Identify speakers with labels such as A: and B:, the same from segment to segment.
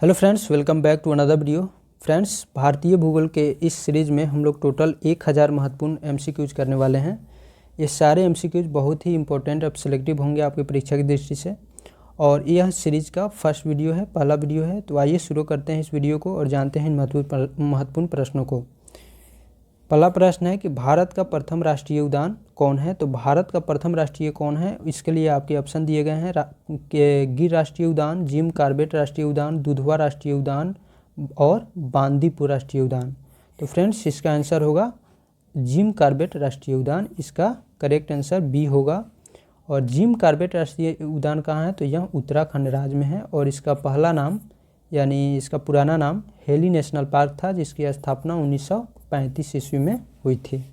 A: Hello friends, welcome back to another video. Friends, भारतीय भूगोल के इस सीरीज़ में हम लोग टोटल 1000 महत्वपूर्ण एमसीक्यूज करने वाले हैं। ये सारे एमसीक्यूज बहुत ही इंपॉर्टेंट और सिलेक्टिव होंगे आपकी परीक्षा की दृष्टि से, और यह सीरीज़ का फर्स्ट वीडियो है, पहला वीडियो है। तो आइए शुरू करते हैं इस वीडियो को और जानते हैं इन महत्वपूर्ण प्रश्नों को। पहला प्रश्न है कि भारत का प्रथम राष्ट्रीय उद्यान कौन है। तो भारत का प्रथम राष्ट्रीय कौन है, इसके लिए आपके ऑप्शन दिए गए हैं गिर राष्ट्रीय उद्यान, जिम कॉर्बेट राष्ट्रीय उद्यान, दुधवा राष्ट्रीय उद्यान और बांदीपुर राष्ट्रीय उद्यान। तो फ्रेंड्स, इसका आंसर होगा जिम कॉर्बेट राष्ट्रीय उद्यान। इसका करेक्ट आंसर बी होगा। और जिम कॉर्बेट राष्ट्रीय उद्यान कहाँ है, तो यह उत्तराखंड राज्य में है और इसका पहला नाम यानी इसका पुराना नाम हेली नेशनल पार्क था, जिसकी स्थापना 1935 ईस्वी में हुई थी।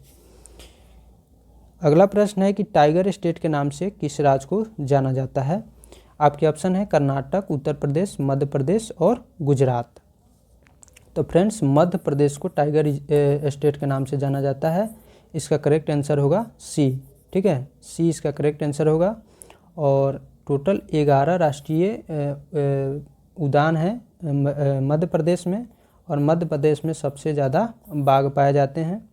A: अगला प्रश्न है कि टाइगर स्टेट के नाम से किस राज्य को जाना जाता है। आपके ऑप्शन है कर्नाटक, उत्तर प्रदेश, मध्य प्रदेश और गुजरात। तो फ्रेंड्स, मध्य प्रदेश को टाइगर स्टेट के नाम से जाना जाता है। इसका करेक्ट आंसर होगा सी। ठीक है, सी इसका करेक्ट आंसर होगा। और टोटल 11 राष्ट्रीय उद्यान है मध्य प्रदेश में, और मध्य प्रदेश में सबसे ज़्यादा बाघ पाए जाते हैं।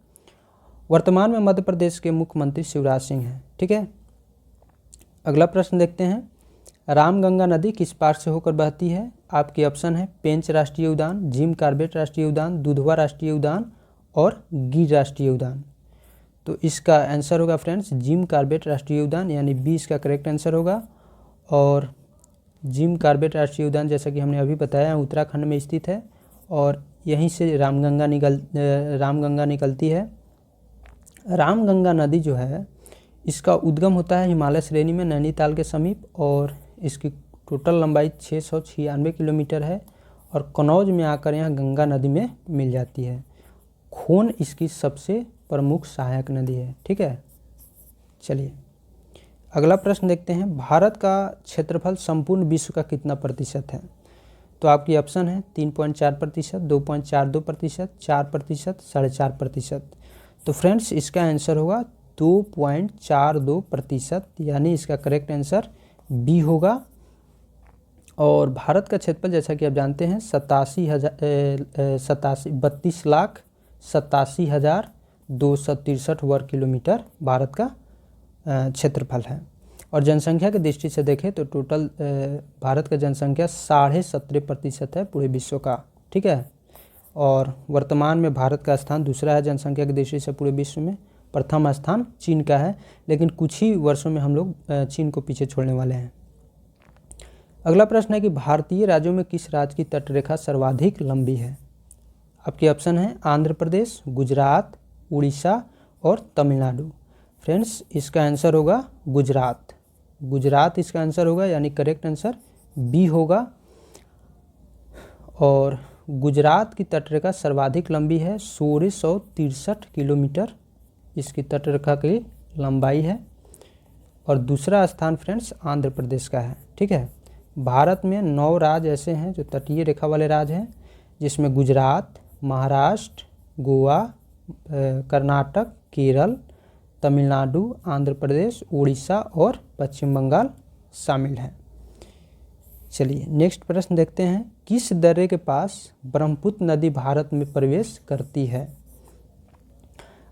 A: वर्तमान में मध्य प्रदेश के मुख्यमंत्री शिवराज सिंह हैं। ठीक है, अगला प्रश्न देखते हैं। रामगंगा नदी किस पार्क से होकर बहती है। आपके ऑप्शन है पेंच राष्ट्रीय उद्यान, जिम कॉर्बेट राष्ट्रीय उद्यान, दुधवा राष्ट्रीय उद्यान और गिर राष्ट्रीय उद्यान। तो इसका आंसर होगा फ्रेंड्स जिम कॉर्बेट राष्ट्रीय उद्यान, यानी बी इसका करेक्ट आंसर होगा। और जिम कॉर्बेट राष्ट्रीय उद्यान, जैसा कि हमने अभी बताया, उत्तराखंड में स्थित है और यहीं से रामगंगा निकलती है। रामगंगा नदी जो है, इसका उद्गम होता है हिमालय श्रेणी में नैनीताल के समीप, और इसकी टोटल लंबाई 696 किलोमीटर है और कन्नौज में आकर यहाँ गंगा नदी में मिल जाती है। खोन इसकी सबसे प्रमुख सहायक नदी है। ठीक है, चलिए अगला प्रश्न देखते हैं। भारत का क्षेत्रफल संपूर्ण विश्व का कितना प्रतिशत है। तो आपकी ऑप्शन है 3.4%, 2.42%, 4%, 4.5%। तो फ्रेंड्स, इसका आंसर होगा 2.42%, यानी इसका करेक्ट आंसर बी होगा। और भारत का क्षेत्रफल, जैसा कि आप जानते हैं, 32,87,263 वर्ग किलोमीटर भारत का क्षेत्रफल है। और जनसंख्या की दृष्टि से देखें तो टोटल भारत का जनसंख्या 17.5% है पूरे विश्व का। ठीक है, और वर्तमान में भारत का स्थान दूसरा है जनसंख्या की दृष्टि से पूरे विश्व में। प्रथम स्थान चीन का है, लेकिन कुछ ही वर्षों में हम लोग चीन को पीछे छोड़ने वाले हैं। अगला प्रश्न है कि भारतीय राज्यों में किस राज्य की तटरेखा सर्वाधिक लंबी है। आपके ऑप्शन है आंध्र प्रदेश, गुजरात, उड़ीसा और तमिलनाडु। फ्रेंड्स, इसका आंसर होगा गुजरात। गुजरात इसका आंसर होगा, यानी करेक्ट आंसर बी होगा। और गुजरात की तटरेखा सर्वाधिक लंबी है, 1663 किलोमीटर इसकी तटरेखा की लंबाई है। और दूसरा स्थान फ्रेंड्स आंध्र प्रदेश का है। ठीक है, भारत में 9 राज्य ऐसे हैं जो तटीय रेखा वाले राज्य हैं, जिसमें गुजरात, महाराष्ट्र, गोवा, कर्नाटक, केरल, तमिलनाडु, आंध्र प्रदेश, उड़ीसा और पश्चिम बंगाल शामिल हैं। चलिए नेक्स्ट प्रश्न देखते हैं। किस दर्रे के पास ब्रह्मपुत्र नदी भारत में प्रवेश करती है।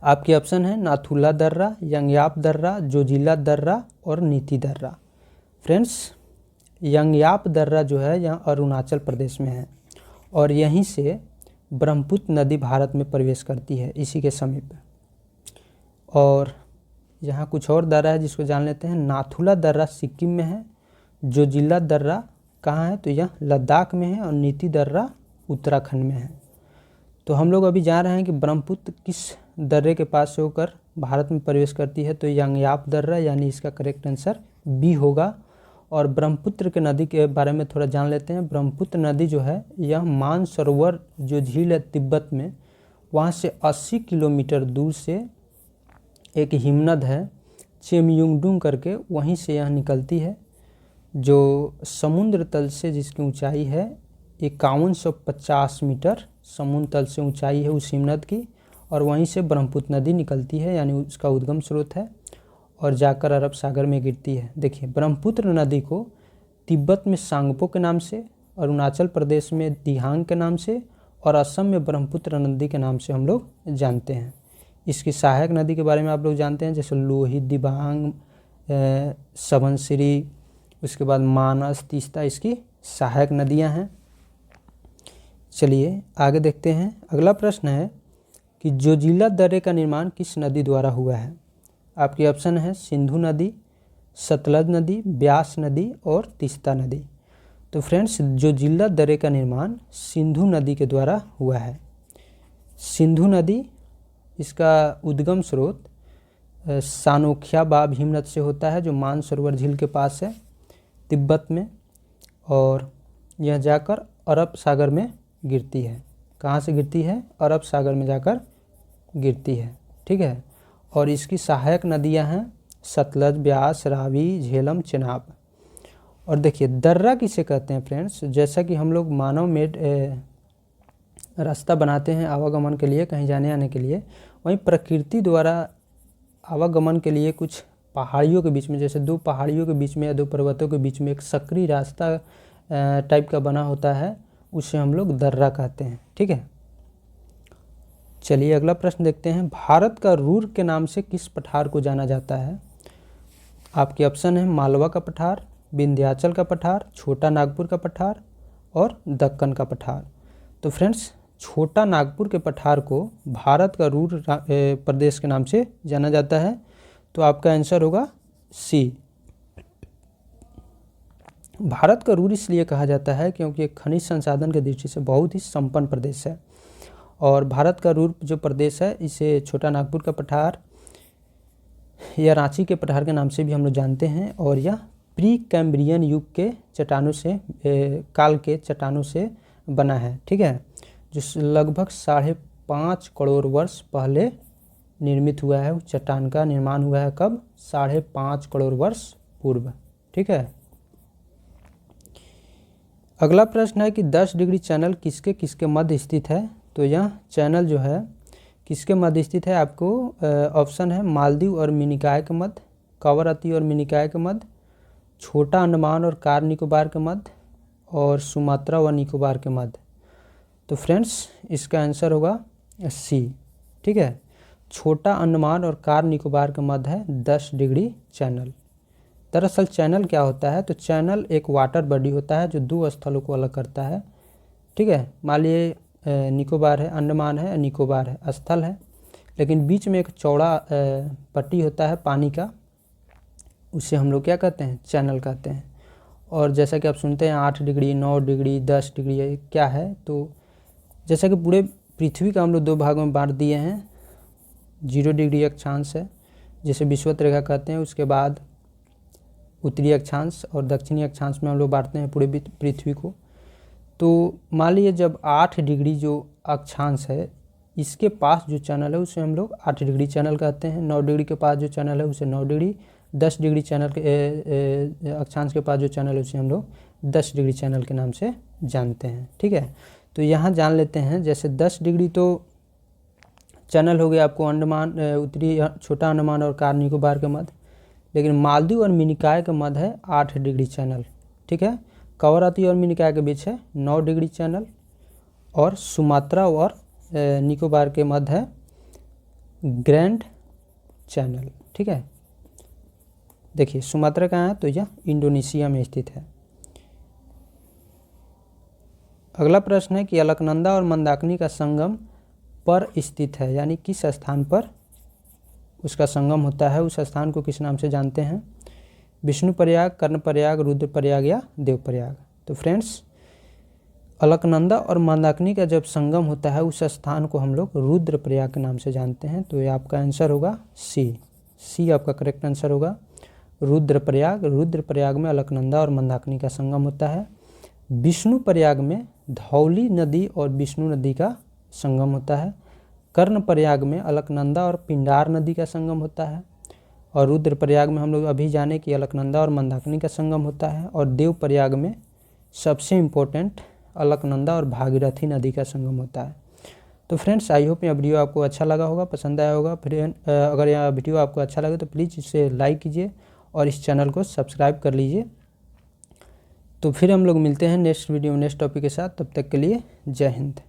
A: आपके ऑप्शन है नाथुला दर्रा, यंगयाप दर्रा, जोजिला दर्रा और नीति दर्रा। फ्रेंड्स, यंगयाप दर्रा जो है यहाँ अरुणाचल प्रदेश में है और यहीं से ब्रह्मपुत्र नदी भारत में प्रवेश करती है, इसी के समीप। और यहाँ कुछ और दर्रा है जिसको जान लेते हैं। नाथुला दर्रा सिक्किम में है, जोजिला दर्रा कहाँ है, तो यह लद्दाख में है, और नीति दर्रा उत्तराखंड में है। तो हम लोग अभी जान रहे हैं कि ब्रह्मपुत्र किस दर्रे के पास से होकर भारत में प्रवेश करती है, तो यंगयाप दर्रा, यानी इसका करेक्ट आंसर बी होगा। और ब्रह्मपुत्र के नदी के बारे में थोड़ा जान लेते हैं। ब्रह्मपुत्र नदी जो है, यह मानसरोवर जो झील है तिब्बत में, वहाँ से 80 किलोमीटर दूर से एक हिमनद है चेमयुंगडुंग करके, वहीं से यह निकलती है, जो समुद्र तल से जिसकी ऊंचाई है 5150 मीटर समुद्र तल से ऊंचाई है उस हिमनद की, और वहीं से ब्रह्मपुत्र नदी निकलती है, यानी उसका उद्गम स्रोत है और जाकर अरब सागर में गिरती है। देखिए, ब्रह्मपुत्र नदी को तिब्बत में सांगपो के नाम से अरुणाचल प्रदेश में दिहांग के नाम से और असम में ब्रह्मपुत्र नदी के नाम से हम लोग जानते हैं। इसकी सहायक नदी के बारे में आप लोग जानते हैं, जैसे लोहित, दिबांग, सबनसिरी, उसके बाद मानस, तीस्ता इसकी सहायक नदियां हैं। चलिए आगे देखते हैं। अगला प्रश्न है कि जोजिला दर्रे का निर्माण किस नदी द्वारा हुआ है। आपके ऑप्शन है सिंधु नदी, सतलज नदी, ब्यास नदी और तीस्ता नदी। तो फ्रेंड्स, जोजिला दर्रे का निर्माण सिंधु नदी के द्वारा हुआ है। सिंधु नदी, इसका उद्गम स्रोत सानोख्या बा भीमनद से होता है, जो मानसरोवर झील के पास है तिब्बत में, और यह जाकर अरब सागर में गिरती है। कहाँ से गिरती है? अरब सागर में जाकर गिरती है। ठीक है। और इसकी सहायक नदियां हैं सतलज, ब्यास, रावी, झेलम, चेनाब। और देखिए दर्रा किसे कहते हैं फ्रेंड्स, जैसा कि हम लोग मानव मेड रास्ता बनाते हैं आवागमन के लिए, कहीं जाने आने के लिए, वहीं प्रकृति द्वारा आवागमन के लिए कुछ पहाड़ियों के बीच में, जैसे दो पहाड़ियों के बीच में या दो पर्वतों के बीच में एक सक्रिय रास्ता टाइप का बना होता है, उसे हम लोग दर्रा कहते हैं। ठीक है। चलिए अगला प्रश्न देखते हैं। भारत का रूर के नाम से किस पठार को जाना जाता है। आपके ऑप्शन है मालवा का पठार, विंध्याचल का पठार, छोटा नागपुर का पठार और दक्कन का पठार। तो फ्रेंड्स, छोटा नागपुर के पठार को भारत का रूर प्रदेश के नाम से जाना जाता है। तो आपका आंसर होगा सी। भारत का रूर इसलिए कहा जाता है क्योंकि खनिज संसाधन की दृष्टि से बहुत ही संपन्न प्रदेश है, और भारत का रूर जो प्रदेश है इसे छोटा नागपुर का पठार या रांची के पठार के नाम से भी हम लोग जानते हैं, और यह प्री कैम्ब्रियन युग के चट्टानों से काल के चट्टानों से बना है। ठीक है। जो लगभग 5.5 करोड़ वर्ष पहले निर्मित हुआ है। उस चट्टान का निर्माण हुआ है कब? 5.5 करोड़ वर्ष पूर्व। ठीक है। अगला प्रश्न है कि 10 डिग्री चैनल किसके किसके मध्य स्थित है। तो यह चैनल जो है किसके मध्य स्थित है? आपको ऑप्शन है मालदीव और मिनिकॉय के मध्य, कवरत्ती और मिनिकॉय के मध्य, छोटा अंडमान और कार निकोबार के मध्य, और सुमात्रा व निकोबार के मध्य। तो फ्रेंड्स, इसका आंसर होगा सी। ठीक है। छोटा अंडमान और कार निकोबार के मध्य है 10 डिग्री चैनल। दरअसल चैनल क्या होता है? तो चैनल एक वाटर बॉडी होता है जो दो स्थलों को अलग करता है। ठीक है। मान लिए निकोबार है, अंडमान है, निकोबार है, स्थल है, लेकिन बीच में एक चौड़ा पट्टी होता है पानी का, उसे हम लोग क्या कहते हैं? चैनल कहते हैं। और जैसा कि आप सुनते हैं 8 डिग्री, 9 डिग्री, 10 डिग्री क्या है, तो जैसा कि पूरे पृथ्वी का हम लोग 2 भागों में बांट दिए हैं। 0 डिग्री अक्षांश है जिसे विषुवत रेखा कहते हैं, उसके बाद उत्तरी अक्षांश और दक्षिणी अक्षांश में हम लोग बांटते हैं पूरे पृथ्वी को। तो मान लीजिए जब 8 डिग्री जो अक्षांश है इसके पास जो चैनल है उसे हम लोग 8 डिग्री चैनल कहते हैं। 9 डिग्री के पास जो चैनल है उसे 9 डिग्री, 10 डिग्री चैनल के अक्षांश के पास जो चैनल है उसे हम लोग 10 डिग्री चैनल के नाम से जानते हैं। ठीक है। तो यहाँ जान लेते हैं, जैसे 10 डिग्री तो चैनल हो गया आपको अंडमान, उत्तरी छोटा अंडमान और कार निकोबार के मध्य, लेकिन मालदीव और मिनिकॉय के मध्य है 8 डिग्री चैनल। ठीक है। कवरत्ती और मिनिकॉय के बीच है 9 डिग्री चैनल, और सुमात्रा और निकोबार के मध्य है ग्रैंड चैनल। ठीक है। देखिए सुमात्रा कहाँ है? तो यह इंडोनेशिया में स्थित है। अगला प्रश्न है कि अलकनंदा और मंदाकिनी का संगम पर स्थित है, यानी किस स्थान पर उसका संगम होता है, उस स्थान को किस नाम से जानते हैं? विष्णुप्रयाग, कर्णप्रयाग, रुद्रप्रयाग या देवप्रयाग। तो फ्रेंड्स, अलकनंदा और मंदाकिनी का जब संगम होता है उस स्थान को हम लोग रुद्रप्रयाग के नाम से जानते हैं। तो ये आपका आंसर होगा सी। सी आपका करेक्ट आंसर होगा, रुद्रप्रयाग। रुद्रप्रयाग में अलकनंदा और मंदाकिनी का संगम होता है। विष्णुप्रयाग में धौली नदी और विष्णु नदी का संगम होता है। कर्णप्रयाग में अलकनंदा और पिंडार नदी का संगम होता है। और रुद्रप्रयाग में हम लोग अभी जाने कि अलकनंदा और मंदाकिनी का संगम होता है। और देवप्रयाग में सबसे इम्पोर्टेंट अलकनंदा और भागीरथी नदी का संगम होता है। तो फ्रेंड्स, आई होप यह वीडियो आपको अच्छा लगा होगा, पसंद आया होगा। फिर अगर यह वीडियो आपको अच्छा लगे तो प्लीज़ इसे लाइक कीजिए और इस चैनल को सब्सक्राइब कर लीजिए। तो फिर हम लोग मिलते हैं नेक्स्ट वीडियो नेक्स्ट टॉपिक के साथ। तब तक के लिए जय हिंद।